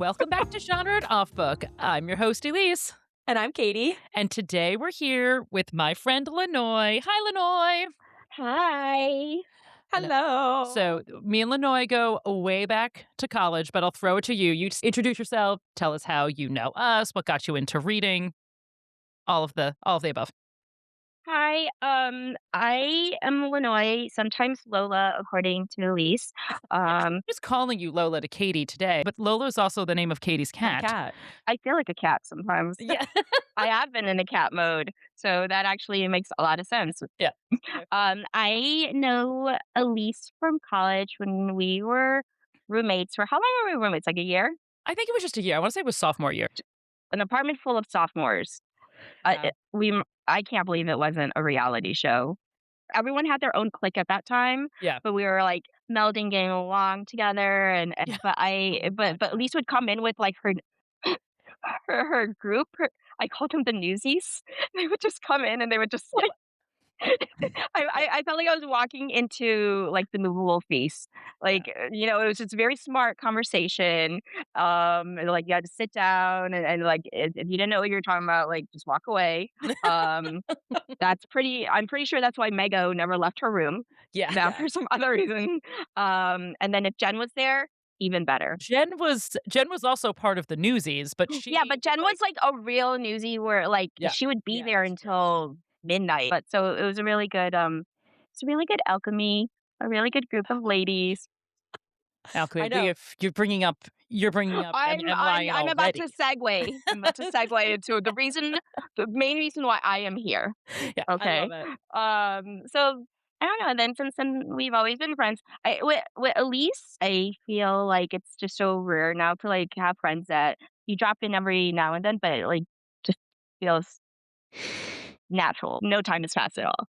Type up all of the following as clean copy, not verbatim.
Welcome back to Genre and Off Book. I'm your host, Elyse. And I'm Katy. And today we're here with my friend Lanoi. Hi, Lanoi. Hi. Hello. So me and Lanoi go way back to college, but I'll throw it to you. You just introduce yourself, tell us how you know us, what got you into reading, all of the above. Hi. I am Lanoi, sometimes Lola, according to Elyse. I'm just calling you Lola to Katy today, but Lola is also the name of Katy's cat. I feel like a cat sometimes. Yeah. I have been in a cat mode, so that actually makes a lot of sense. Yeah. I know Elyse from college when we were roommates. For how long were we roommates? Like a year? I think it was just a year. I want to say it was sophomore year. An apartment full of sophomores. I can't believe it wasn't a reality show. Everyone had their own clique at that time. Yeah. But we were like melding, getting along together, and Yeah. but Elise would come in with like her group. I called them the Newsies. They would just come in and they would just like. I felt like I was walking into like the movable feast. Like it was just very smart conversation. And, like you had to sit down and like if you didn't know what you were talking about, like just walk away. I'm pretty sure that's why Mego never left her room. Yeah. Now for some other reason. And then if Jen was there, even better. Jen was also part of the Newsies, but But Jen was like a real newsie where like she would be there until midnight. But so it was a really good alchemy, a really good group of ladies. Alchemy. I know. You're bringing up I'm about to segue. I'm about to segue into the main reason why I am here. Yeah, Okay. I love it. So I don't know. And then since then we've always been friends. With Elyse, I feel like it's just so rare now to like have friends that you drop in every now and then, but it like just feels natural. No time has passed at all.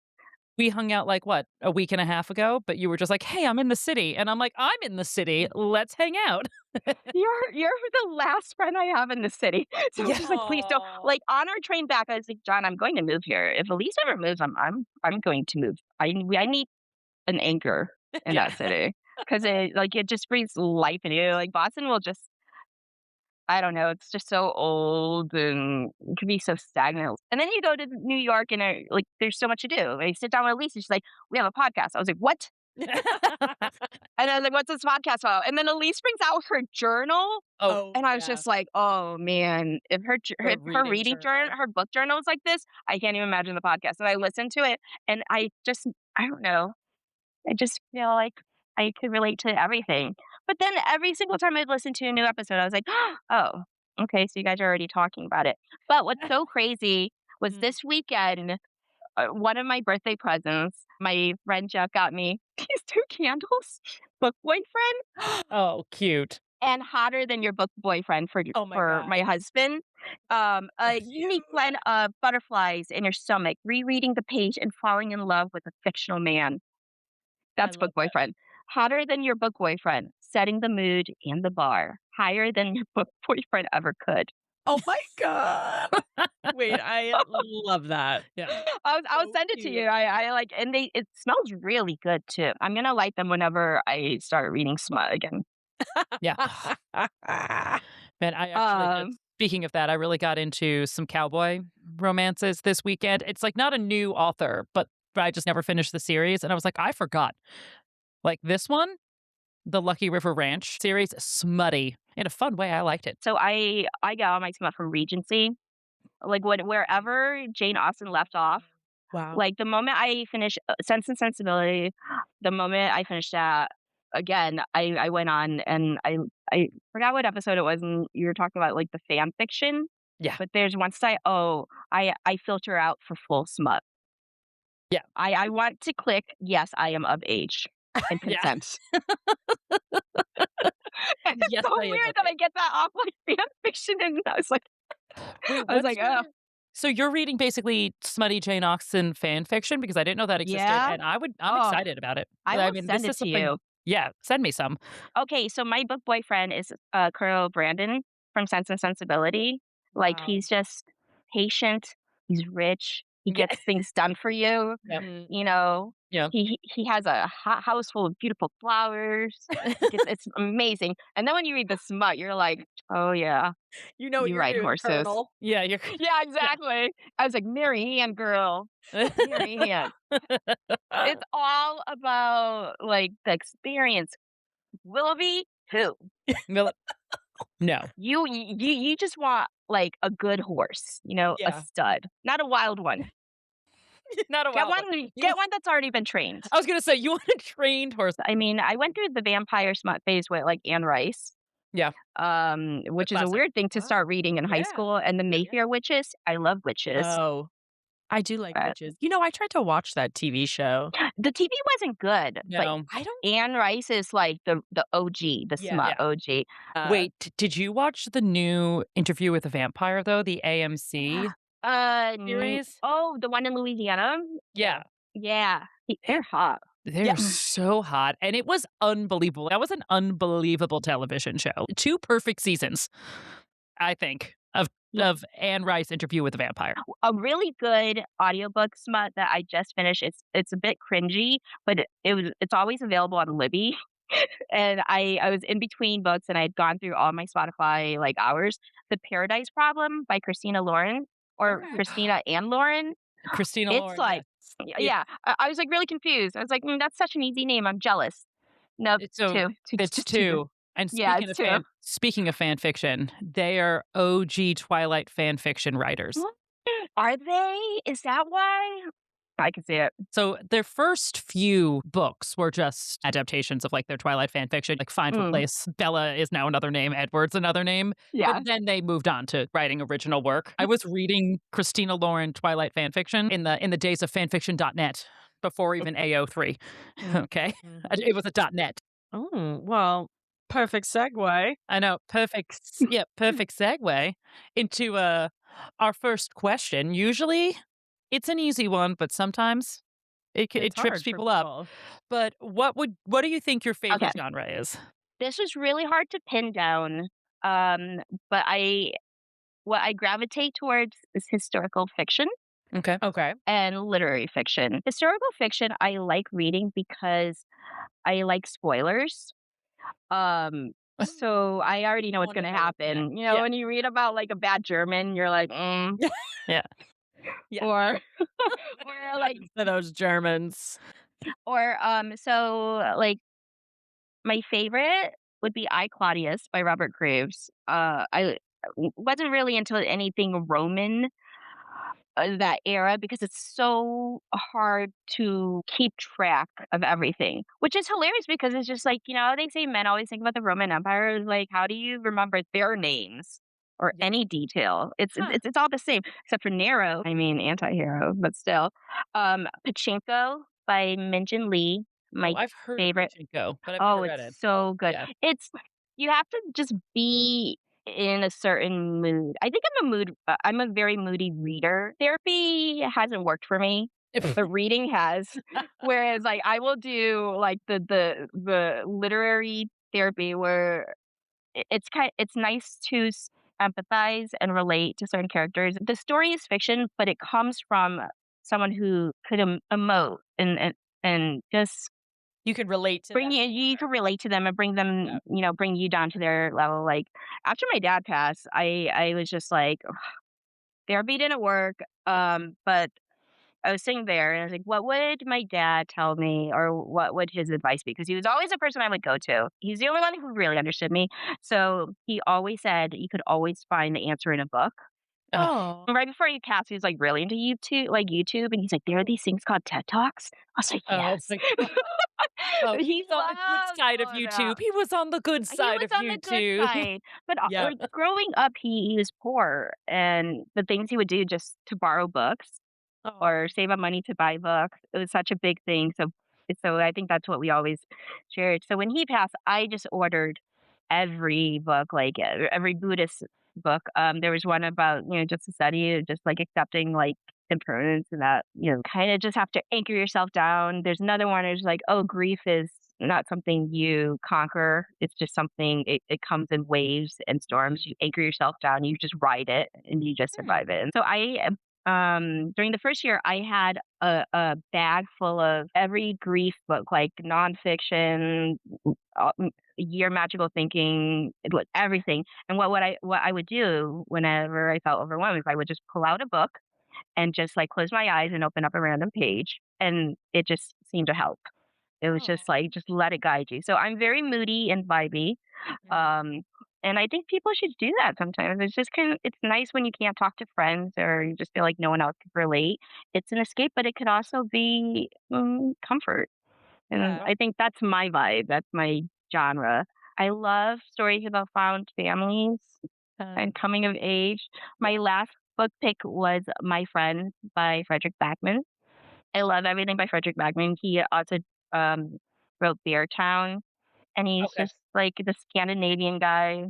We hung out like what, a week and a half ago, but you were just like, "Hey, I'm in the city," and I'm like, "I'm in the city. Let's hang out." You're the last friend I have in the city. So I'm just like, please don't. Like on our train back, I was like, John, I'm going to move here. If Elise ever moves, I'm going to move. I need an anchor in that city because it just breathes life in you. Like Boston will just, I don't know, it's just so old and it can be so stagnant. And then you go to New York and like there's so much to do. I sit down with Elise and she's like, we have a podcast. I was like, what? And I was like, what's this podcast about? And then Elise brings out her journal. And I was just like, oh man, if her reading journal, her book journal is like this, I can't even imagine the podcast. And I listened to it and I don't know. I just feel like I could relate to everything. But then every single time I'd listen to a new episode, I was like, oh, okay, so you guys are already talking about it. But what's so crazy was this weekend, one of my birthday presents, my friend Jeff got me these 2 candles, Book Boyfriend. Oh, cute. And Hotter Than Your Book Boyfriend for my husband. A unique blend of butterflies in your stomach, rereading the page and falling in love with a fictional man. That's Book Boyfriend. Hotter Than Your Book Boyfriend, setting the mood and the bar. Higher than your book boyfriend ever could. Oh my God. Wait, I love that. Yeah. I'll send it to you. I like, and it smells really good too. I'm gonna light them whenever I start reading smut again. Yeah. Man, I actually, speaking of that, I really got into some cowboy romances this weekend. It's like not a new author, but I just never finished the series. And I was like, I forgot. Like this one, the Lucky River Ranch series, smutty in a fun way. I liked it. So I got all my smut from Regency. Like wherever Jane Austen left off. Wow. Like the moment I finished Sense and Sensibility, the moment I finished that, again, I went on and I forgot what episode it was, and you were talking about like the fan fiction. Yeah. But there's one site, I filter out for full smut. Yeah. I want to click, yes, I am of age and consent. And it's so weird that I get that off like fan fiction, and I was like, oh. So you're reading basically smutty Jane Austen fan fiction, because I didn't know that existed, and I'm excited about it. I will send it to you. Yeah, send me some. Okay, so my book boyfriend is Colonel Brandon from Sense and Sensibility. Like he's just patient. He's rich. He gets things done for you. Yep. You know, Yeah. He has a house full of beautiful flowers. It's amazing. And then when you read the smut, you're like, oh yeah, You know what you you're ride doing, horses. Colonel. Yeah, you're Yeah, exactly. I was like, Mary Ann, girl, Mary Ann. It's all about like the experience. Willoughby, who? Mil No. You just want like a good horse, a Yeah. stud, not a wild one. Not a Get wild one one. You get one that's already been trained. I was gonna say, you want a trained horse. I mean, I went through the vampire smut phase with like Anne Rice, Yeah, a which is a classic. weird thing to Wow. start reading in high Yeah. school. And the Yeah, yeah. Mayfair witches, I love witches. Oh, I do like But witches. I tried to watch that TV show. the TV wasn't good, but No. I don't Anne Rice is like the OG, the Yeah. smut Yeah. OG. Wait, did you watch the new Interview with a Vampire, though? The AMC series? Oh, the one in Louisiana? Yeah. Yeah, they're hot. They're so hot, and it was unbelievable. That was an unbelievable television show. 2 perfect seasons, I think, of Anne Rice Interview with a Vampire. A really good audiobook smut that I just finished. It's a bit cringy, but it's always available on Libby. And I was in between books and I had gone through all my Spotify like hours. The Paradise Problem by Christina Lauren or Okay. Christina and Lauren. Christina It's Lauren, like, yes. yeah, I was like really confused. I was like, that's such an easy name. I'm jealous. Nope, It's so it's 2. And Yeah, it's 2. speaking of fan fiction, they are OG Twilight fan fiction writers. Are they? Is that why? I can see it. So their first few books were just adaptations of like their Twilight fan fiction, like Find Place. Bella is now another name, Edward's another name. Yeah. But then they moved on to writing original work. I was reading Christina Lauren Twilight fan fiction in the days of fanfiction.net before even AO3. Okay. It was a .net. Oh, well, perfect segue. I know. Perfect segue into our first question. Usually it's an easy one, but sometimes it It's trips hard for people up. But what do you think your favorite genre is? This was really hard to pin down. But what I gravitate towards is historical fiction Okay. Okay. and literary fiction. Historical fiction I like reading because I like spoilers. So I already know what's Wanna going to know what's next. happen. Yeah. When you read about like a bad German, you're like, Yeah. Yeah. or or like To those Germans. so like my favorite would be I Claudius by Robert Graves. I wasn't really into anything Roman that era because it's so hard to keep track of everything, which is hilarious because it's just like, they say men always think about the Roman Empire. Like, how do you remember their names or Yeah. any detail? It's, Huh. it's it's all the same except for Nero. I mean, anti-hero, but still. Pachinko by Minjin Lee. My I've heard favorite. of Pachinko, but I've Oh, never read it's it. so good. Yeah. You have to just be in a certain mood. I think I'm a very moody reader. Therapy hasn't worked for me, but reading has. Whereas like I will do like the literary therapy where it's nice to empathize and relate to certain characters. The story is fiction, but it comes from someone who could emote and just You could relate to bring them. you can relate to them and bring them, bring you down to their level. Like after my dad passed, I was just like, "Ugh, therapy didn't work. But I was sitting there and I was like, what would my dad tell me or what would his advice be? Because he was always the person I would go to. He's the only one who really understood me. So he always said you could always find the answer in a book. Oh. And right before he passed, he was like really into YouTube, and he's like, there are these things called TED Talks. I was like, Oh yes. my God. Oh, He he's on the good loves side of all that. YouTube. He was on the good side He of was on the YouTube. good side. But Yeah. like growing up, he was poor, and the things he would do just to borrow books or save up money to buy books, it was such a big thing. So I think that's what we always shared. So when he passed, I just ordered every book, like every Buddhist book. There was one about just a study, just like accepting like impermanence and that kind of just have to anchor yourself down. There's another one. It's like, oh, grief is not something you conquer. It's just something. It comes in waves and storms. You anchor yourself down. You just ride it and you just survive it. And so I during the first year, I had a bag full of every grief book, like nonfiction, year magical thinking, everything. And what I would do whenever I felt overwhelmed is I would just pull out a book and just like close my eyes and open up a random page, and it just seemed to help. It was just Oh. like just let it guide you. So I'm very moody and vibey. Mm. Um, and I think people should do that sometimes. It's just it's nice when you can't talk to friends or you just feel like no one else can relate. It's an escape, but it could also be comfort. And Yeah. I think that's my vibe. That's my genre. I love stories about found families and coming of age. My Yeah. last book pick was My Friend by Frederick Backman. I love everything by Frederick Backman. He also um, wrote Beartown, and he's Okay. just like the Scandinavian guy.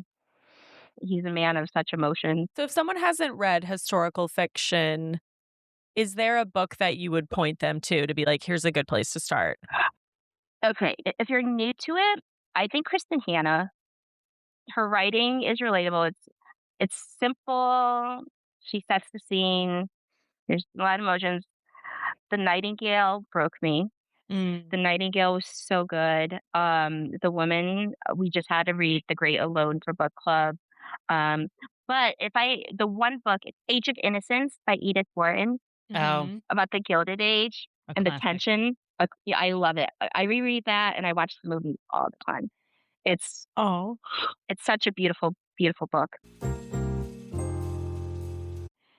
He's a man of such emotion. So if someone hasn't read historical fiction, is there a book that you would point them to be like, here's a good place to start? Okay, if you're new to it, I think Kristen Hanna. Her writing is relatable. It's simple. She sets the scene. There's a lot of emotions. The Nightingale broke me. Mm. The Nightingale was so good. The Woman, we just had to read The Great Alone for book club. Um, but the one book, it's Age of Innocence by Edith Wharton, Oh, Mhm. about the Gilded Age a and the classic. tension. Yeah, I love it. I reread that and I watch the movie all the time. It's Oh. it's such a beautiful, beautiful book.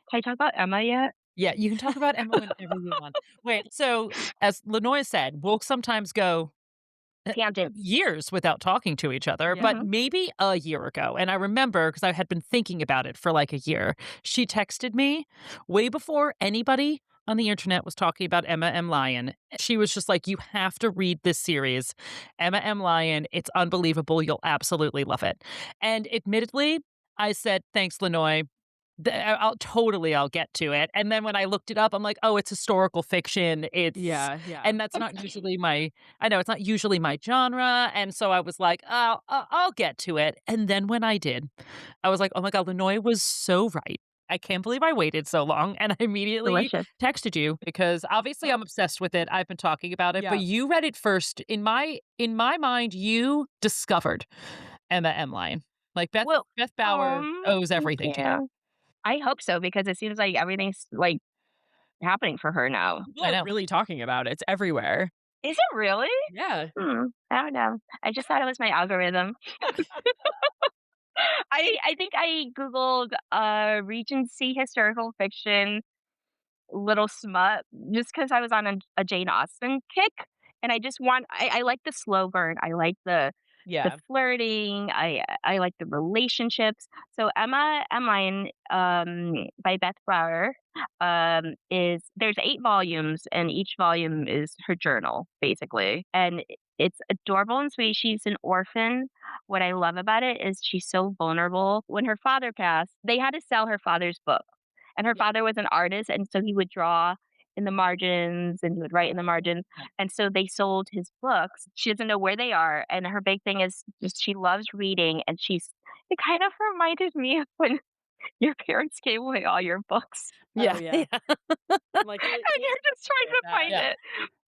Can I talk about Emma yet? Yeah, you can talk about Emma whenever you want. Wait, so as Lanoi said, we'll sometimes go Tangent. years without talking to each other, Yeah. but Mhm. maybe a year ago. And I remember because I had been thinking about it for like a year. She texted me way before anybody on the internet was talking about Emma M. Lyon. She was just like, you have to read this series, Emma M. Lyon. It's unbelievable. You'll absolutely love it. And admittedly, I said, thanks, Lanoi. I'll get to it. And then when I looked it up, I'm like, oh, it's historical fiction. Yeah, yeah. And that's not usually I know it's not usually my genre. And so I was like, oh, I'll get to it. And then when I did, I was like, oh my God, Lanoi was so right. I can't believe I waited so long. And I immediately Delicious. texted you because obviously I'm obsessed with it. I've been talking about it, but Yeah. you read it first. In my mind, you discovered Emma M. Lyon. Like Well, Beth Brower owes thank everything to you. you. I hope so because it seems like everything's like happening for her now. People I are know. really talking about it. It's everywhere. Is it really? Yeah. I don't know. I just thought it was my algorithm. I think I googled Regency historical fiction little smut just because I was on a Jane Austen kick, and I like the slow burn. I like the Yeah. flirting. I like the relationships. So Emma Emmeline by Beth Brower is there's 8 volumes, and each volume is her journal basically, and it's adorable and sweet. She's an orphan. What I love about it is she's so vulnerable. When her father passed, they had to sell her father's book, and her Yeah. father was an artist, and so he would draw in the margins and he would write in the margins, Yeah. and so they sold his books. She doesn't know where they are, and her big thing is just she loves reading, and it kind of reminded me of when your parents gave away all your books, Oh, Yeah. yeah. Yeah. I'm like, and you're just trying get to that. find Yeah. it.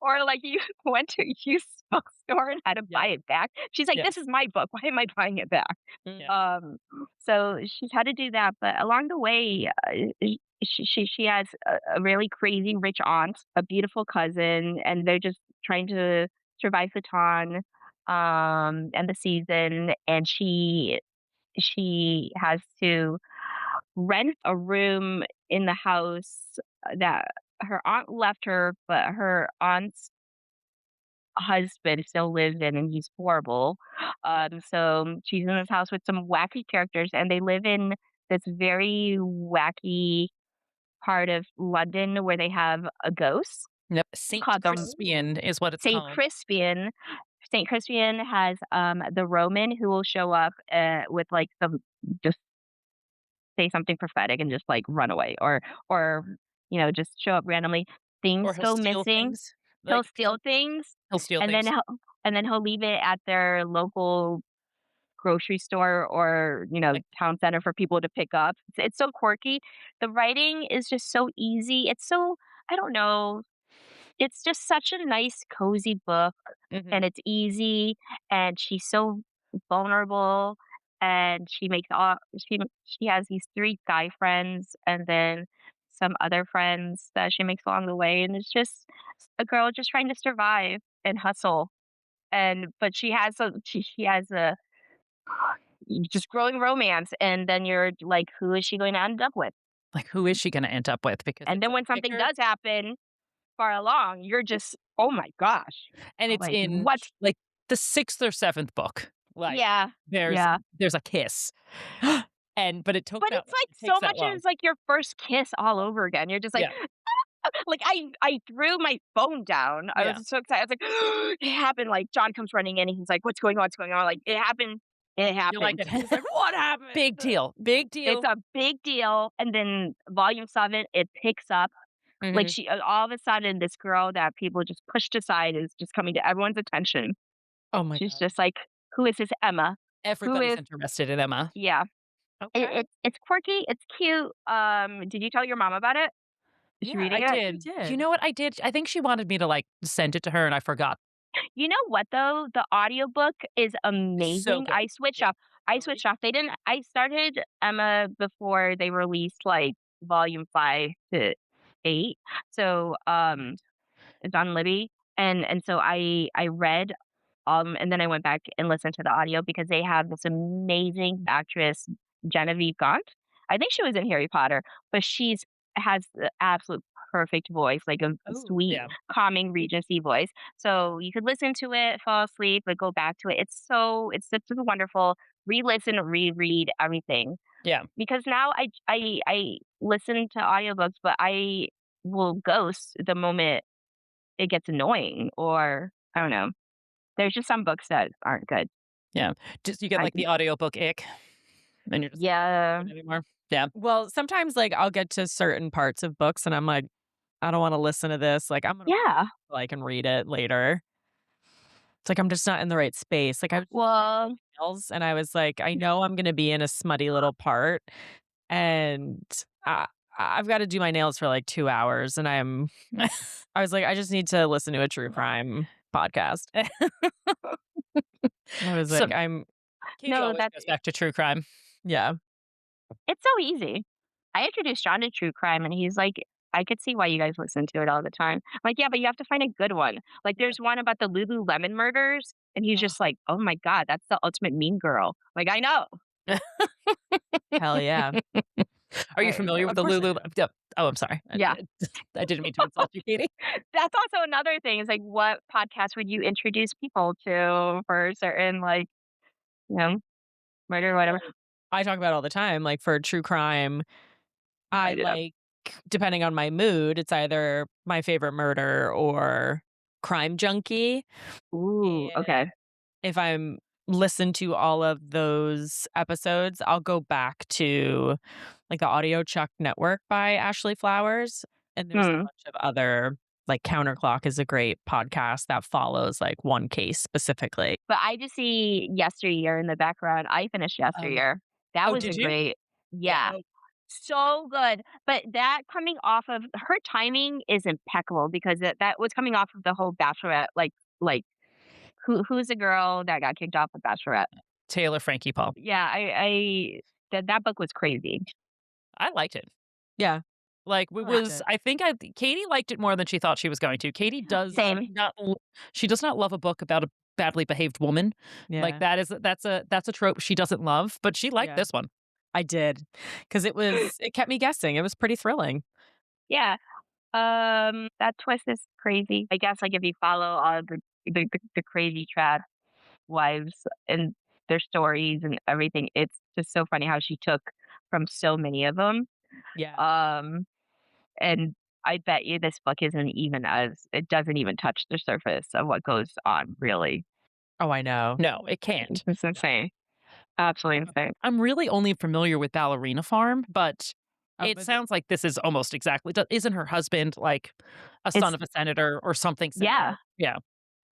Or like you went to a used bookstore and had to buy Yeah. it back. She's like, Yeah. "This is my book. Why am I buying it back?" Mm. So she's had to do that, but along the way, she has a really crazy rich aunt, a beautiful cousin, and they're just trying to survive the ton, and the season, and she has to rent a room in the house that her aunt left her, but her aunt's husband still lives in, and he's horrible. So she's in this house with some wacky characters, and they live in this very wacky part of London where they have a ghost Yep. Saint called the Crispian is what it's Saint called. Crispian. Saint Crispian has the Roman who will show up with like some just say something prophetic and just like run away, or just show up randomly. Or Things he'll go steal missing. things. He'll Like steal things, he'll steal and then things. he'll leave it at their local grocery store or, town center for people to pick up. It's so quirky. The writing is just so easy. It's so, I don't know, it's just such a nice, cozy book, Mhm. and it's easy, and she's so vulnerable, and she has these 3 guy friends and then some other friends that she makes along the way, and it's just a girl just trying to survive and hustle, but she has a just growing romance, and then you're like, "Who is she going to end up with?" Like, who is she gonna end up with? Because And it's then a when something kicker, does happen far along, you're just, "Oh my gosh." and it's Like, in, what? like, the 6th or 7th book. Like, Yeah, there's yeah. there's a kiss. But it took But that it's, like, it so takes that much long. as, like, your first kiss all over again. You're just like Yeah, like, I threw my phone down. I yeah. was so excited. I was like, "It happened." Like, John comes running in, and he's like, "What's going on? What's going on?" Like, "It happened. It You like happened." it. He's like, "What happened?" Big deal, big It's deal. a big deal, and then volume 7, it picks up. Like, Mhm. all of a sudden, this girl that people just pushed aside is just coming to everyone's attention. Oh my She's god. just like, "Who is this Emma? Who Everybody's is" interested in Emma. Yeah. Okay. It's quirky, it's cute. Did you tell your mom about it? Is she Yeah, reading I it? think you Did. You did. know what I did? I think she wanted me to, like, send it to her, and I forgot. You know what, though? The audiobook is So amazing. good. Yeah. I Really? switched off. I started Emma before they released, like, volume 5 to 8. So, it's on Libby, and so I read, and then I went back and listened to the audio because they have this amazing actress, Genevieve Gaunt. I think she was in Harry Potter, but she's has the absolute perfect voice, like a Oh, sweet, yeah. calming Regency voice. So you could listen to it, fall asleep, but go back to it. It's such a wonderful re-listen, reread everything. Yeah. Because now I listen to audiobooks, but I will ghost the moment it gets annoying, or I don't know. There's just some books that aren't good. Yeah. Just you get, I like, the audiobook ick, and you're just like, "I Yeah. can't do it anymore." Yeah. Well, sometimes, like, I'll get to certain parts of books and I'm like, "I don't wanna listen to this." Like, I'm gonna wait Yeah. till I can read it later. It's like I'm just not in the right space. Like, I was just doing Well, nails and I was like, "I know I'm gonna be in a smutty little part, and I I've gotta do my nails for, like, 2 hours," and I was like, "I just need to listen to a true crime podcast." I was So like, I'm Katie no, always that's goes back to true crime. yeah. it's so easy. I introduced John to true crime, and he's like, "I could see why you guys listen to it all the time." I'm like, "Yeah, but you have to find a good one." Like, Yeah. there's one about the Lululemon murders, and he's just like, "Oh my god, that's the ultimate mean girl." Like, I know. Hell yeah. Are you familiar with Of the course I Lulu do. Yep. Oh, I'm sorry. Yeah. I didn't mean to insult you, Katie. That's also another thing is, like, what podcast would you introduce people to for certain, like, you know, murder or whatever? I talk about it all the time, like, for true crime, I I do. like depending on my mood, it's either my favorite murder or crime junkie, Ooh, and okay. if I'm listen to all of those episodes, I'll go back to, like, the Audio Chuck Network by Ashley Flowers, and there's a Hmm. bunch of other like, Counterclock is a great podcast that follows, like, one case specifically. But I just see Yesteryear in the background. I finished Oh. Yesteryear. That Oh, was a did you? great Yeah. yeah. So good. But that coming off of her timing is impeccable because that was coming off of the whole Bachelorette, like, who's the girl that got kicked off of Bachelorette? Taylor Frankie Paul. Yeah, I that book was crazy. I liked it. Yeah, Like, I it liked was it. I think Katie liked it more than she thought she was going to. Katie does Same. not l she does not love a book about a badly behaved woman. Like, Yeah, that's a trope she doesn't love, but she liked yeah. this one. I did, because it kept me guessing, it was pretty thrilling. Yeah. That twist is crazy. I guess, like, if you follow all the crazy trad wives and their stories and everything, it's just so funny how she took from so many of them. Yeah. Um, and I bet you this book it doesn't even touch the surface of what goes on, really. Oh, I know. No, it can't. It's insane. Absolutely insane. I'm really only familiar with Ballerina Farm, but Oh, it was it sounds like this is almost exactly isn't her husband, like, a son It's of a senator or something yeah, similar? Yeah.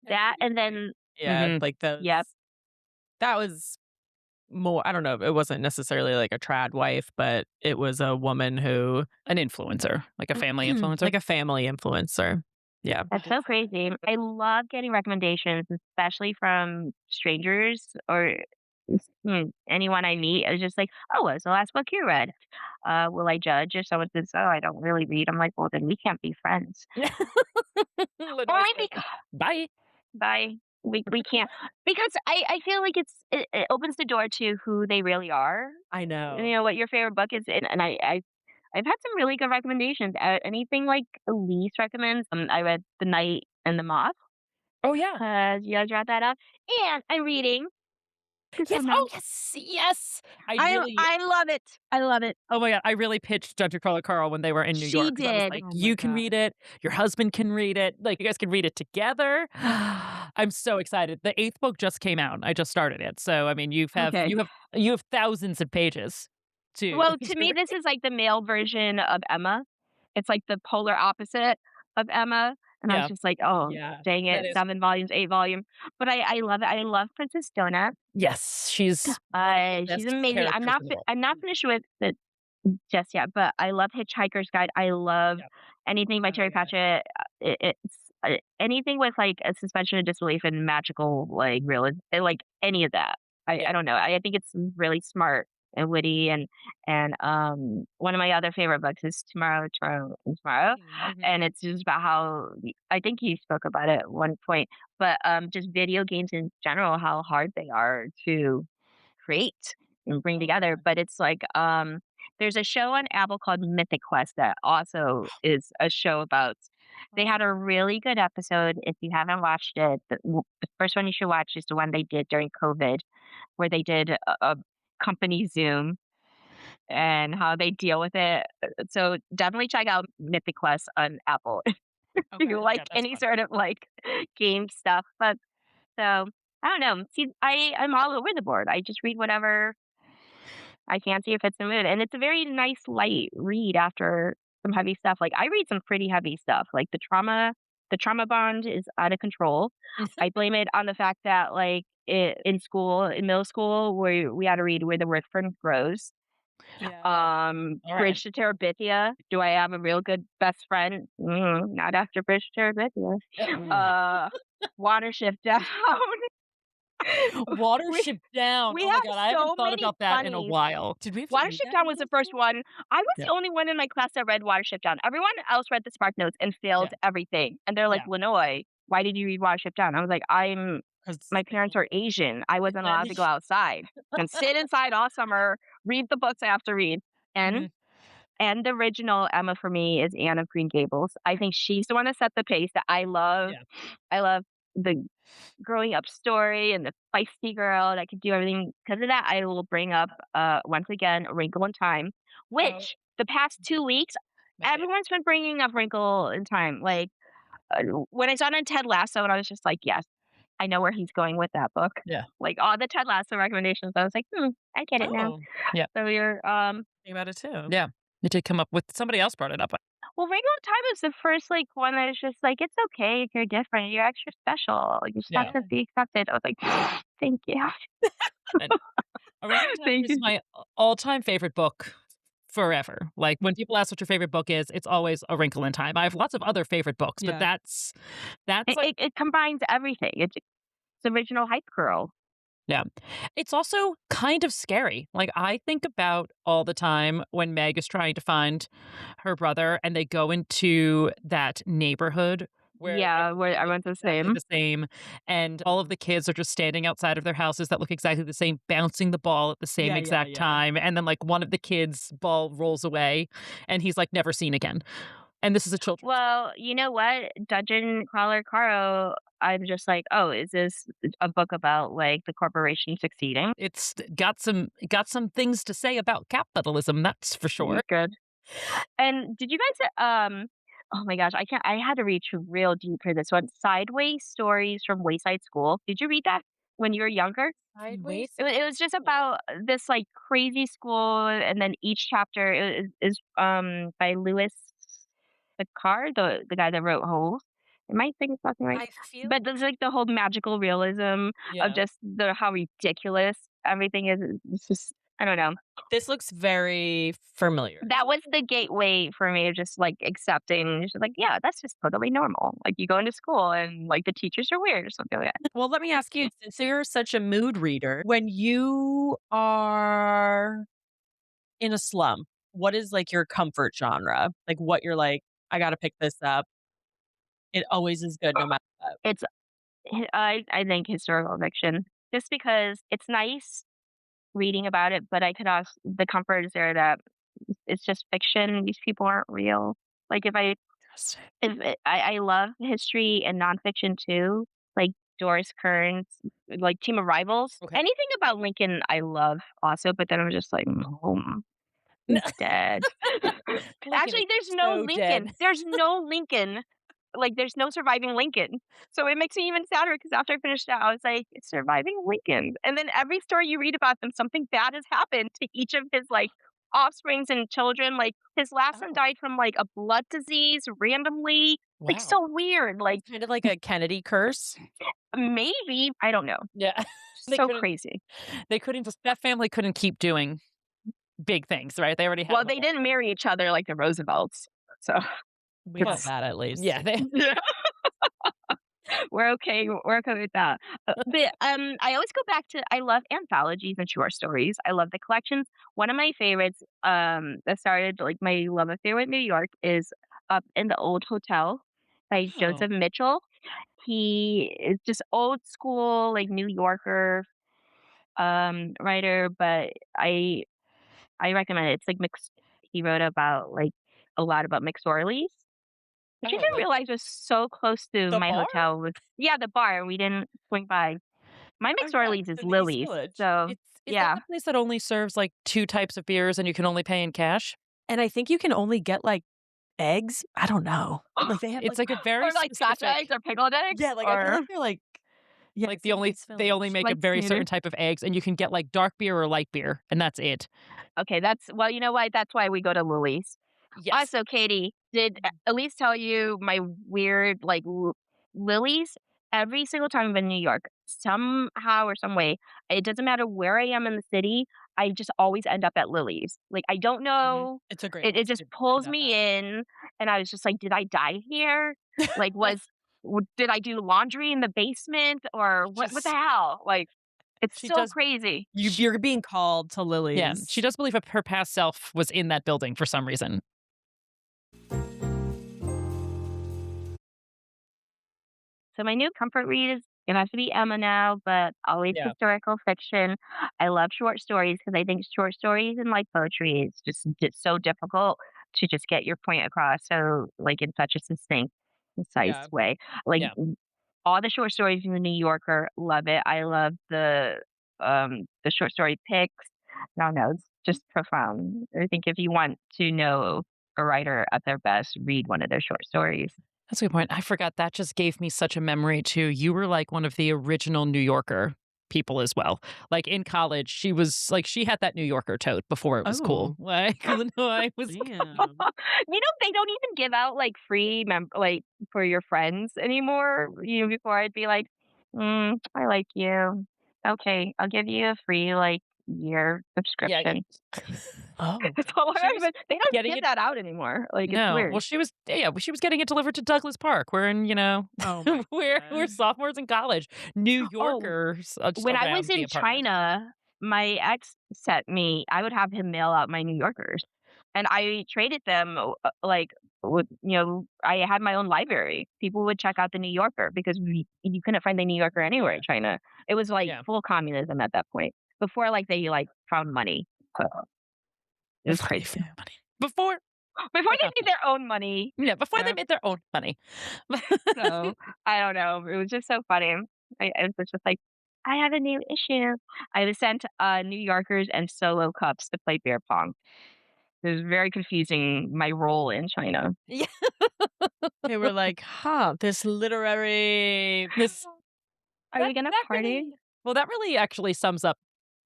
and that maybe and then yeah, Mhm. like those yep. that was more, I don't know, it wasn't necessarily like a trad wife, but it was a woman who An influencer, like a family influencer. like a family influencer. Yeah. That's so crazy. I love getting recommendations, especially from strangers or anyone I meet. It's just like, oh, what's the last book you read? Will I judge if someone says, oh, I don't really read? I'm like, well, then we can't be friends. Lenoy Only says, because bye. bye. We can't because I feel like it opens the door to who they really are. I You know. know what your favorite book is, and I've had some really good recommendations. Anything like Elise recommends. I read The Night and the Moth. Oh, yeah. You guys brought that up, and I'm reading this Yes. woman. Oh, yes. Yes. I love it. I love it. Oh my God, I really pitched Dr. Carl when they were in New She York because I was did. like, Oh my you can God. read it, your husband can read it, like you guys can read it together. I'm so excited. The 8th book just came out. I just started it. So I mean, Okay. you have thousands of pages to Well, to to me, read. this is like the male version of Emma. It's like the polar opposite of Emma. And I was Yeah. just like, oh, Yeah. dang That it, is 7 volumes, 8 volume. But I love it. I love Princess Donut. yes, she's one of the She's best amazing. characters in the world. I'm not finished with it just yet, but I love Hitchhiker's Guide. I love Yeah. anything by Oh, Terry yeah. Pratchett. It's anything with like a suspension of disbelief and magical like realism, like any of that. Yeah. I don't know. I think it's really smart and witty and one of my other favorite books is Tomorrow, Mhm. and it's just about how I think you spoke about it at one point, but just video games in general, how hard they are to create and bring Oh, together. yeah. But it's like there's a show on Apple called Mythic Quest that also is a show about. They had a really good episode. If you haven't watched it, the first one you should watch is the one they did during COVID, where they did a company Zoom and how they deal with it. So definitely check out Mythic Quest on Apple if Okay. you like Okay, that's any fun. sort of like game stuff. But so I don't know. See, I'm all over the board. I just read whatever I fancy if it's the mood, and it's a very nice light read after some heavy stuff. Like I read some pretty heavy stuff. Like the trauma bond is out of control. I blame it on the fact that like in school, in middle school, where we had to read Where the Whitford Grows. Yeah. All right. Bridge to Terabithia. Do I have a real good best friend? Not after Bridge to Terabithia. Mm. Watership Down. we Watership Down. we Oh my have God, I haven't so thought many about that in a funnies. while. Did we have to read Watership that Down in was the middle first school? one. I was Yeah. the only one in my class that read Watership Down. Everyone else read the Spark Notes and failed Yeah. everything. And they're like, Yeah. Lanoi, why did you read Watership Down? I was like, 'Cause my parents are Asian. I wasn't That allowed to go outside and sit inside all summer, read the books I have to read. And Mhm. and the original Emma for me is Anne of Green Gables. I think she's the one that set the pace that I love. Yeah. I love the growing up story and the feisty girl that could do everything. Because of that, I will bring up once again A Wrinkle in Time, Oh, which the past 2 weeks my fave. everyone's been bringing up Wrinkle in Time. Like uh, when I saw it on Ted Lasso, and I was just like, yes, I know where he's going with that book. Yeah. Like all the Ted Lasso recommendations, I was like, I get it now. Oh, Yeah. So you're think about it too. Yeah. It did come up with somebody else brought it up. well, Wrinkle in Time is the first like one that was just like, it's okay if you're different, you're extra special. You just have Yeah. to be accepted. I was like, thank you. And A Wrinkle in Time Thank is you. my all-time favorite book forever. Like when people ask what your favorite book is, it's always A Wrinkle in Time. I have lots of other favorite books, but Yeah. that's It, like it, it combines everything. It's original hype girl. yeah. It's also kind of scary. Like I think about all the time when Meg is trying to find her brother and they go into that neighborhood where Yeah, everything where looks everyone's the exactly same. the same and all of the kids are just standing outside of their houses that look exactly the same, bouncing the ball at the same Yeah, yeah, exact yeah. time. And then like one of the kids' ball rolls away and he's like never seen again. And this is a children's book. Well, you know what? Dungeon Crawler Caro, I'm just like, oh, is this a book about like the corporation succeeding? It's got some things to say about capitalism, that's for sure. Good. And did you guys oh my gosh, I had to reach real deep for this one. Sideways Stories from Wayside School. Did you read that when you were younger? Sideways? It was just about this like crazy school, and then each chapter is by Lewis Picard, the guy that wrote Holes. Am I thinking something right? I feel But there's like the whole magical realism of Yeah. just the how ridiculous everything is it's just I don't know. This looks very familiar. That was the gateway for me of just like accepting, just like, yeah, that's just totally normal. Like you go into school and like the teachers are weird or something like that. Well, let me ask you, since you're such a mood reader, when you are in a slump, what is like your comfort genre? Like what you're like, I gotta pick this up. It always is good no matter what. It's I think historical fiction just because it's nice reading about it, but I could also the comfort is there that it's just fiction. These people aren't real. Like Interesting. I love history and nonfiction too, like Doris Kearns, like Team of Rivals. Okay. Anything about Lincoln, I love also. But then I'm just like, he's dead. Actually, there's no Lincoln. Dead. There's no Lincoln. Like, there's no surviving Lincoln. So it makes me even sadder because after I finished that, I was like, it's surviving Lincoln. And then every story you read about them, something bad has happened to each of his like offsprings and children. Like his last one died from like a blood disease randomly. Like Wow. so weird. Like Kind of like a Kennedy curse. maybe I don't know. Yeah. So crazy. They couldn't that family couldn't keep doing big things, right? They already had Well, they didn't marry each other like the Roosevelts. So We got that at least. Yeah, we're okay with that. But I always go back to I love anthologies and short stories. I love the collections. One of my favorites that started like my love affair with New York is Up in the Old Hotel by Joseph Mitchell. He is just old school like New Yorker writer, but I recommend it. It's like mixed he wrote about like a lot about McSorley's. Which I didn't realize was so close to The my bar? hotel was yeah, the bar, we didn't swing by. My McSorley's is in the East Lily's, Village. so Is yeah. that the place that only serves like 2 types of beers and you can only pay in cash? And I think you can only get like eggs. I don't know. Like they have It's like a very Or like Scotch specific eggs or pickled eggs? yeah, like I feel or like they're like yeah, like it's in the East they only Village. make a Like very Snooter. certain type of eggs and you can get like dark beer or light beer and that's it. Okay, that's well, you know what? That's why we go to Lily's. Yes. Also, Katie, did Elise tell you my weird like Lily's? Every single time I'm in New York, somehow or some way, it doesn't matter where I am in the city, I just always end up at Lily's. Like I don't know, It's a great it place just to pulls end up me at. in, and I was just like, did I die here? Like did I do laundry in the basement or what the Just- hell? Like it's She so does- crazy. You're being called to Lily's. Yeah, she does believe her past self was in that building for some reason. So my new comfort read is gonna have to be Emma now, but always Yeah. historical fiction. I love short stories because I think short stories and like poetry is just so difficult to just get your point across. So like in such a succinct, concise Yeah. way. Like Yeah. all the short stories in the New Yorker, love it. I love the short story picks. No, it's just profound. I think if you want to know a writer at their best, read one of their short stories. That's a good point. I forgot that just gave me such a memory too. You were like one of the original New Yorker people as well. Like in college, she was like she had that New Yorker tote before it was cool. Like Lanoi was You know, they don't even give out like free like for your friends anymore. You know, before I'd be like, I like you. Okay, I'll give you a free like year subscription. Oh. That's all She I was ever, they don't getting give it- that out anymore. Like it's no. weird. Well, she was getting it delivered to Douglas Park. We're in, Oh my we're God. sophomores in college. New Yorkers. When I was in China, my ex sent me. I would have him mail out my New Yorkers, and I traded them. Like with I had my own library. People would check out the New Yorker because you couldn't find the New Yorker anywhere in China. It was like full communism at that point. Before like they like found money. So, it was crazy. Before They made their own money. Yeah, before they made their own money. So I don't know. It was just so funny. I was just like, I have a new issue. I was sent New Yorkers and solo cups to play beer pong. It was very confusing, my role in China. Yeah. They were like, this literary Are we gonna party? Well, that really actually sums up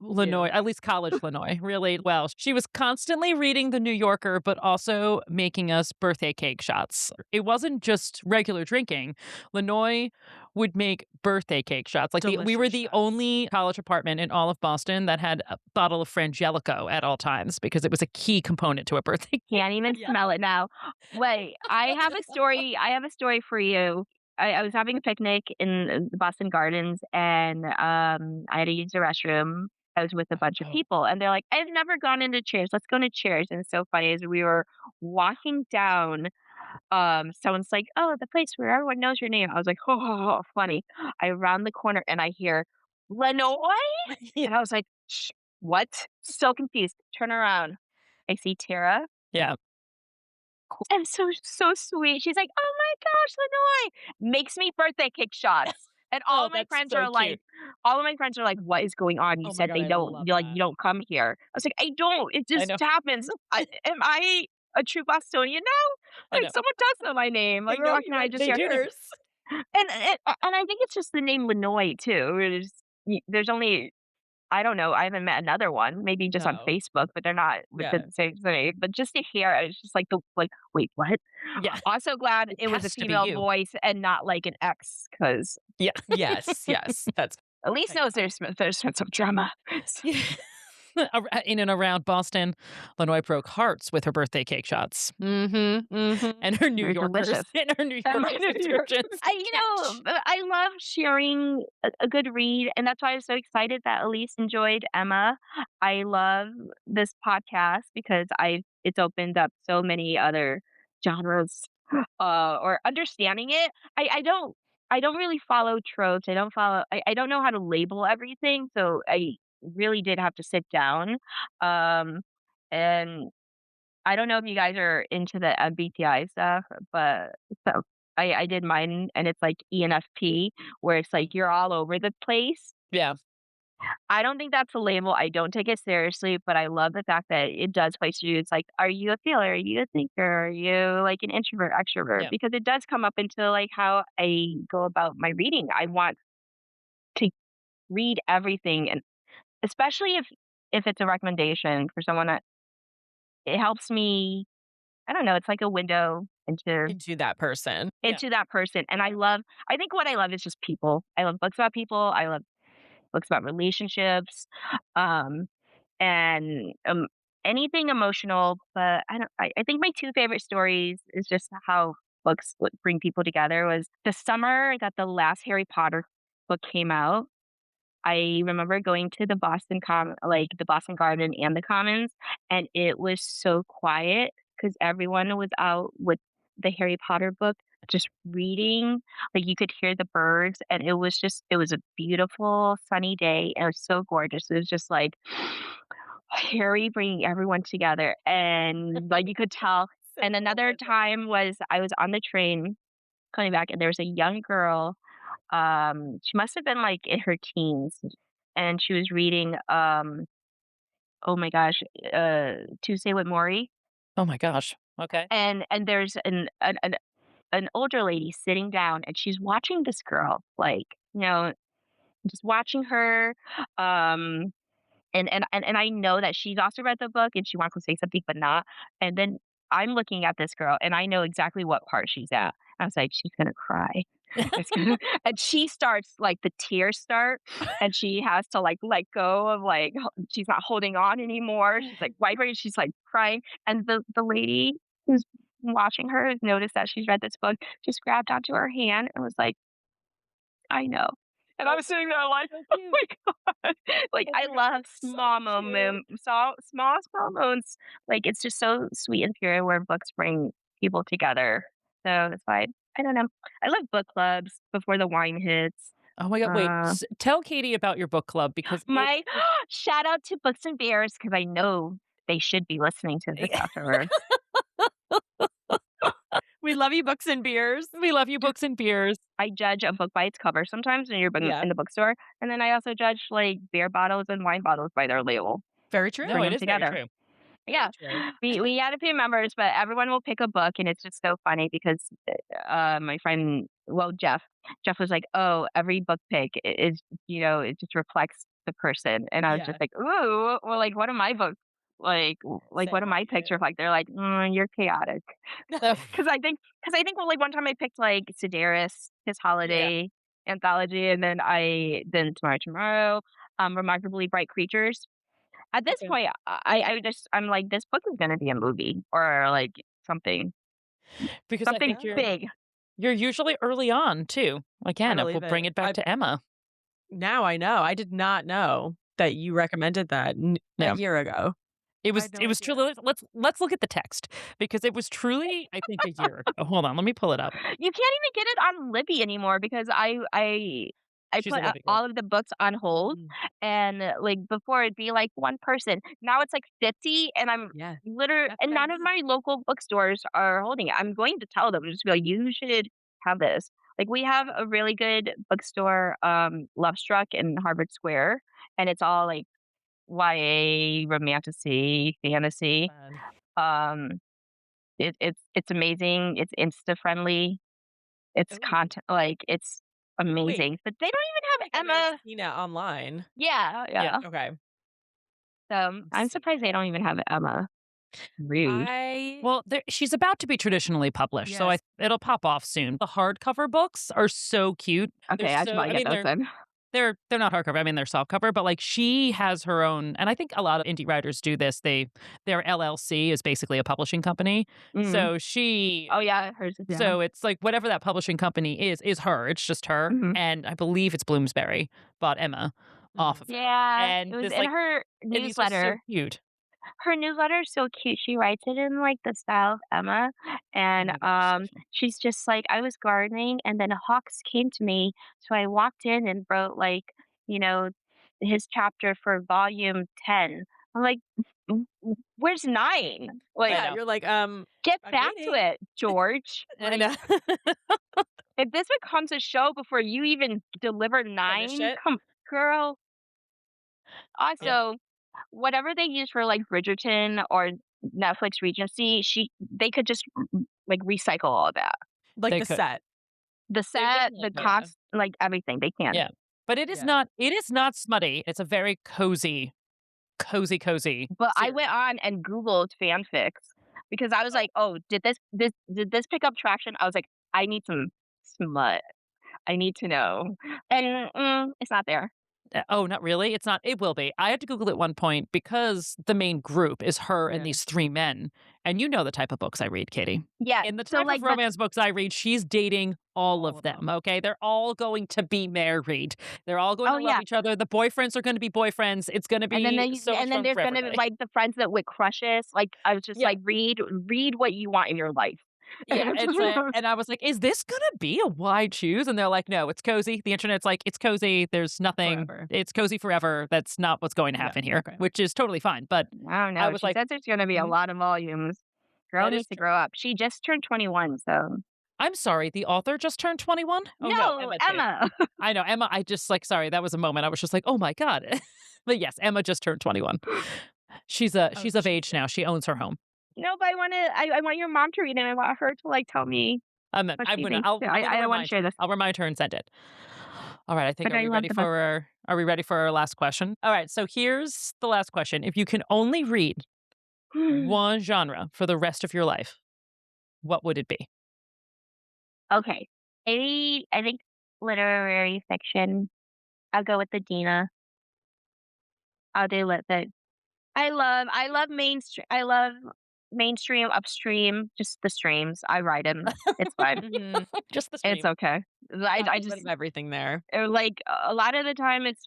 Lanoi, at least college Lanoi, really well. She was constantly reading The New Yorker, but also making us birthday cake shots. It wasn't just regular drinking. Lanoi would make birthday cake shots. Like we were Delicious the shots. only college apartment in all of Boston that had a bottle of Frangelico at all times because it was a key component to a birthday cake. Can't even smell it now. Wait, I have a story. I have a story for you. I was having a picnic in the Boston Gardens, and I had to use the restroom. I was with a bunch of Oh. people, and they're like, "I've never gone into Cheers. Let's go to Cheers." And it's so funny as we were walking down, someone's like, "Oh, the place where everyone knows your name." I was like, "Oh, funny." I round the corner and I hear Lanoi, and I was like, Shh, "What?" So confused. Turn around. I see Tara. Yeah. And so sweet. She's like, "Oh my gosh, Lanoi!" Makes me birthday cake shots. And all Oh, of my that's friends so are like cute. all of my friends are like, "What is going on? You Oh my said God, they I don't love you're like, that. you don't come here." I was like, "I don't. It I just know. happens. Am I a true Bostonian now? I Like know. someone does know my name. Like They we're know walking you around, I at just hear Cheers. and I think it's just the name Lanoi too. There's only I don't know. I haven't met another one. Maybe just on No. Facebook, but they're not with Yeah. the same name. But just to hear it, it's just like wait, what? Yeah. Also glad It it was a has to be female you. voice and not like an ex, because Yeah. Yes, that's Elise knows there's been some drama. In and around Boston, Lanoi broke hearts with her birthday cake shots and her New They're Yorkers delicious. and her New And Yorker my New York subscriptions. I love sharing a good read, and that's why I was so excited that Elise enjoyed Emma. I love this podcast because it's opened up so many other genres, or understanding it. I don't really follow tropes. I don't know how to label everything, so I really did have to sit down. Um, and I don't know if you guys are into the MBTI stuff, but so I did mine and it's like ENFP, where it's like you're all over the place. Yeah. I don't think that's a label. I don't take it seriously, but I love the fact that it does place you. It's like, are you a feeler? Are you a thinker? Are you like an introvert, extrovert? Yeah. Because it does come up into like how I go about my reading. I want to read everything, and especially if it's a recommendation for someone that it helps me. I don't know. It's like a window into that person. Yeah. into that person. And I think what I love is just people. I love books about people. I love books about relationships, um, and anything emotional. But I think my two favorite stories is just how books would bring people together. Was the summer that the last Harry Potter book came out. I remember going to the Boston Garden and the Commons, and it was so quiet because everyone was out with the Harry Potter book, just reading. Like you could hear the birds, and it was a beautiful sunny day, and it was so gorgeous. It was just like Harry bringing everyone together, and like you could tell. And another time was I was on the train coming back, and there was a young girl. She must have been, like, in her teens, and she was reading, oh my gosh, Tuesday with Morrie, Oh my gosh. Okay. and there's an older lady sitting down, and she's watching this girl, like, just watching her, um, and I know that she's also read the book, and she wants to say something, but not, and then I'm looking at this girl, and I know exactly what part she's at. I was like, "She's gonna cry." It's gonna and she starts like, the tears start, and she has to, like, let go of, like, she's not holding on anymore. She's, like, vibrating, she's, like, crying, and the lady who's watching her noticed that she's read this book, just grabbed onto her hand and was like, "I know." And I was sitting there like, So "Oh cute. my god." Like, Oh I my God, love that's so small cute. small moments. Like, it's just so sweet and pure where books bring people together. So that's why I don't know. I love book clubs before the wine hits. Oh my God. Wait, Uh, tell Katie about your book club because it my is shout out to Books and Beers because I know they should be listening to this afterwards. We love you, books and beers. we love you, books and beers. I judge a book by its cover sometimes when you're Yeah. in the bookstore, and then I also judge like beer bottles and wine bottles by their label. Very true. No, Bring it them is very together. true. Yeah, true. we had a few members, but everyone will pick a book, and it's just so funny because my friend, well, Jeff was like, "Oh, every book pick is, it just reflects the person," and I was Yeah. just like, "Ooh, well, like, what do my books like? What do Same. my picks reflect?" They're like, "You're chaotic," Ugh. because I think well, like one time I picked like Sedaris, his Yeah. holiday anthology, and then Tomorrow, Remarkably Bright Creatures. At this Okay. point, I'm like, this book is gonna be a movie or like something Because I something think Oh, big. you're usually early on too. I Again, we'll believe bring it. it back to Emma. Now I know. I did not know that you recommended that a Yeah. year ago. It I was had no it was idea. truly let's look at the text because it was truly, I think, a year ago. Hold on, let me pull it up. You can't even get it on Libby anymore because I She's a put Libby girl. all of the books on hold, Mm. and like before it'd be like one person. Now it's like 50, and I'm Yeah. literally, That's and what I none of mean. my local bookstores are holding it. I'm going to tell them, just be like, you should have this. Like we have a really good bookstore, Love Struck in Harvard Square, and it's all like YA, romantasy, fantasy. Fun. Um, it's amazing. It's Insta friendly. It's Ooh. content like it's Wait, amazing. But they don't even I have may have Emma. seen it online. Yeah, Yeah. yeah. Okay. So I'm I'm seeing surprised they it. don't even have Emma. Rude. I Well, she's about to be traditionally published, so Yes. it'll pop off soon. The hardcover books are so cute. They're Okay, I should so, probably I get mean, those then. they're not hardcover. I mean, they're softcover, but like she has her own, and I think a lot of indie writers do this. Their LLC is basically a publishing company. Mm. So Oh yeah, hers is yeah. so it's like whatever that publishing company is her. It's just her, Mhm. and I believe it's Bloomsbury bought Emma off Mhm. of her. Yeah, it And was this in like, her and these are so newsletter. cute. Her newsletter is so cute. She writes it in like the style of Emma, Oh and my gosh, so fun. she's just like, I was gardening, and then hawks came to me, so I walked in and wrote like, you know, his chapter for volume 10. I'm like, Where's 9? I Like, Yeah, know. you're like, get I'm back to waiting. it, George. I Like, know. if this becomes a show before you even deliver Finish 9, it. come, girl. Yeah, Also, whatever they use for like Bridgerton or Netflix Regency, they could just like recycle all of that. Like they the could. set. The They set, definitely the could. Yeah. cost, like everything they can. Yeah. But Yeah. it is not smutty. It's a very cozy, cozy But I series. went on and Googled fanfics because I was like, oh, did this pick up traction? I was like, I need some smut. I need to know. And it's not there. Oh, not really? It's not, it will be. I had to Google at one point because the main group is her and Yeah. these 3 men. And you know the type of books I read, Katie. Yeah. In the So type like, of but romance books I read, she's dating all of them, okay? They're all going to be married. They're all going oh to love yeah. each other. The boyfriends are going to be boyfriends. It's going to be so much And then fun there's for gonna be everybody. like the friends that with crushes. Like I was just Yeah. like, read what you want in your life. Yeah, it's like, and I was like, "Is this gonna be a wide choose?" And they're like, "No, it's cozy." The internet's like, "It's cozy. There's nothing. Forever. It's cozy forever." That's not what's going to Yeah, happen here, okay. which is totally fine. But I don't I know. was She like, says there's gonna be a "Mhm, lot of volumes. Girl that is needs to true." grow up. She just turned 21, so I'm sorry, the author just turned 21? Oh no, no, Emma did. Emma. I know, Emma. I just like, sorry, that was a moment. I was just like, "Oh my god." But yes, Emma just turned 21. Oh, She's of age now. She owns her home. No, but I want your mom to read it. I want her to like tell me what she thinks. I'm gonna I don't want to remind share her. this, I'll remind her and send it. All right, I think but I love the book. are we ready for our last question? All right, so here's the last question. If you can only read one genre for the rest of your life, what would it be? Okay, I think literary fiction. I'll go with the Dina. I'll do with it. I love mainstream. I love mainstream, upstream, just the streams. I ride them. It's fine. Mhm. Just the It's stream. okay. I Got a I bit just of everything there. like a lot of the time it's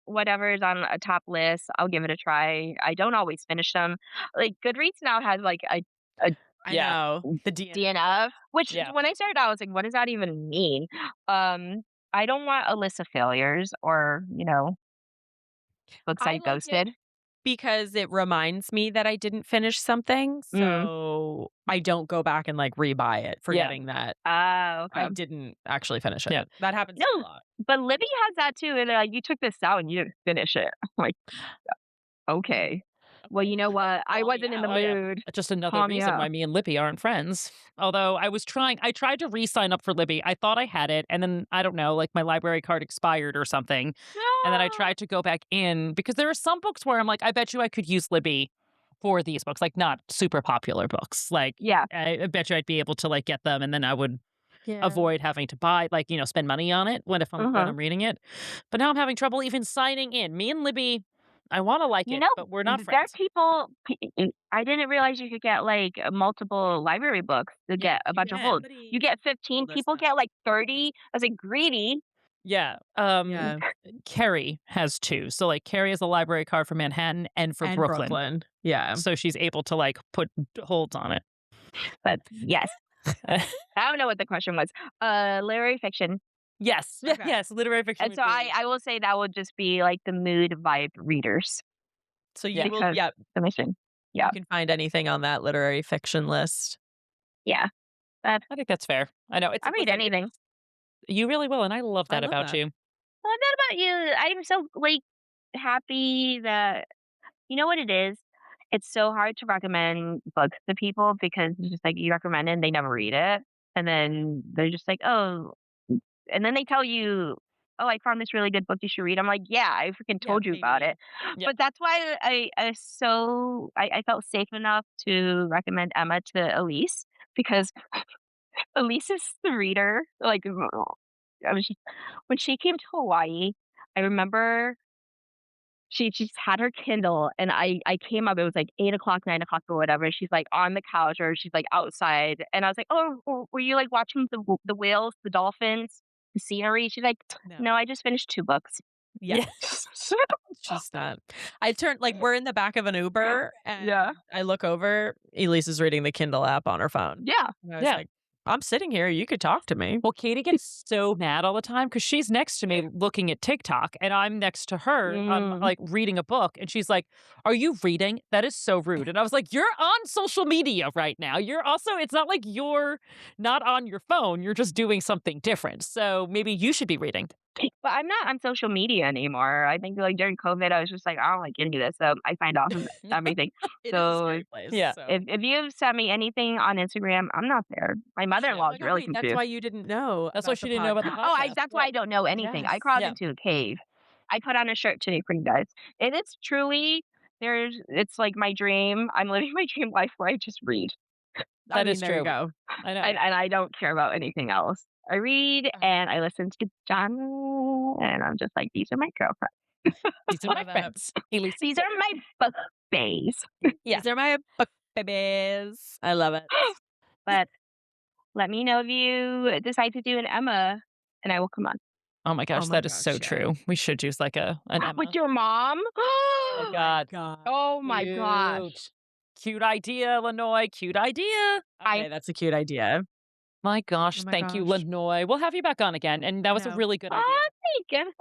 whatever is on a top list. I'll give it a try. I don't always finish them. Like Goodreads now has like a I Yeah, know. The DN DNF, which yeah. when I started out, I was like, what does that even mean? I don't want a list of failures or, books I I like it ghosted. because it reminds me that I didn't finish something, Mm. so I don't go back and, like, rebuy it, forgetting that Oh, okay. I didn't actually finish it. Yeah. That happens No, to me a lot. but Libby has that too. And you took this out and you didn't finish it. I'm like, okay. Well, you know what? I wasn't in the mood. Just another Calm me reason up. why me and Libby aren't friends. Although I tried to re-sign up for Libby. I thought I had it, and then I don't know, like my library card expired or something. And then I tried to go back in because there are some books where I'm like, I bet you I could use Libby for these books, like not super popular books. Like, Yeah. I bet you I'd be able to like get them, and then I would Yeah. avoid having to buy, like, spend money on it when I'm reading it. But now I'm having trouble even signing in. Me and Libby, I want to like You it, know, but we're not there are friends. people. I didn't realize you could get like multiple library books to get a bunch of holds. You get 15. told us People that. get like 30. I was like greedy. Yeah. Yeah. Carrie has 2. So like Carrie has a library card for Manhattan and for And Brooklyn. Yeah. So she's able to like put holds on it. But yes, I don't know what the question was. Literary fiction. Yes. Okay. Yes, literary fiction. And so I will say that would just be like the mood vibe readers. So Yeah. you will, Because the mission. Yeah. you can find anything on that literary fiction list. Yeah. I think that's fair. I know. I read anything. You really will, and I love that love about that. you. Well, not about you. I'm so like happy that you know what it is. It's so hard to recommend books to people because it's just like you recommend it and they never read it, and then they're just like, oh, and then they tell you, oh, I found this really good book you should read. I'm like, yeah, I freaking told you about maybe. it. Yeah. But that's why I felt safe enough to recommend Emma to Elise because Elise is the reader. Like, I was just, when she came to Hawaii, I remember she just had her Kindle, and I came up. It was like 8 o'clock, 9 o'clock, or whatever. And she's like on the couch, or she's like outside, and I was like, "Oh, were you like watching the whales, the dolphins, the scenery?" She's like, "No, I just finished 2 books." Yeah. She's not. We're in the back of an Uber and Yeah. I look over, Elise is reading the Kindle app on her phone. Yeah. And I was like, I'm sitting here, you could talk to me. Well, Katie gets so mad all the time because she's next to me looking at TikTok, and I'm next to her, like reading a book, and she's like, "Are you reading? That is so rude." And I was like, "You're on social media right now. You're also. It's not like you're not on your phone. You're just doing something different. So maybe you should be reading." But I'm not on social media anymore. I think like during COVID, I was just like, I don't like any of this, so I signed off of everything. It is a So scary place. yeah. So. if you've sent me anything on Instagram, I'm not there. My mother-in-law is really confused. That's why you didn't know. That's why about she the didn't know about the podcast. podcast. That's why I don't know anything. I Yes. crawled Yeah. into a cave. I put on a shirt today for you guys. And it's truly it's like my dream. I'm living my dream life where I just read. That is there you true. go. I know. And I don't care about anything else. I read and I listen to John, and I'm just like, these are my girlfriends. These are my Love it. friends. Elise. These are my book bays. Yeah. These are my book babies. I love it. But let me know if you decide to do an Emma, and I will come on. Oh my gosh, my that is gosh, so yeah. true. We should do like an Emma. With your mom? Oh my God. Oh my gosh. Cute. Cute idea, Lanoi. Cute idea. Okay, that's a cute idea. My gosh, Oh my thank you, gosh. Lanoi. We'll have you back on again. And that was a know. really good idea. Oh, thank you. I'm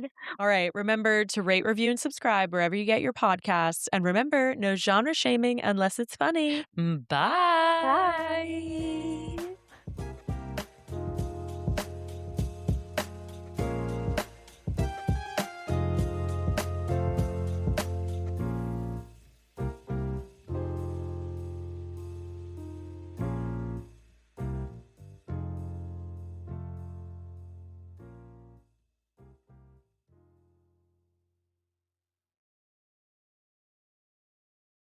glad. All right. Remember to rate, review, and subscribe wherever you get your podcasts. And remember, no genre shaming unless it's funny. Bye. Bye.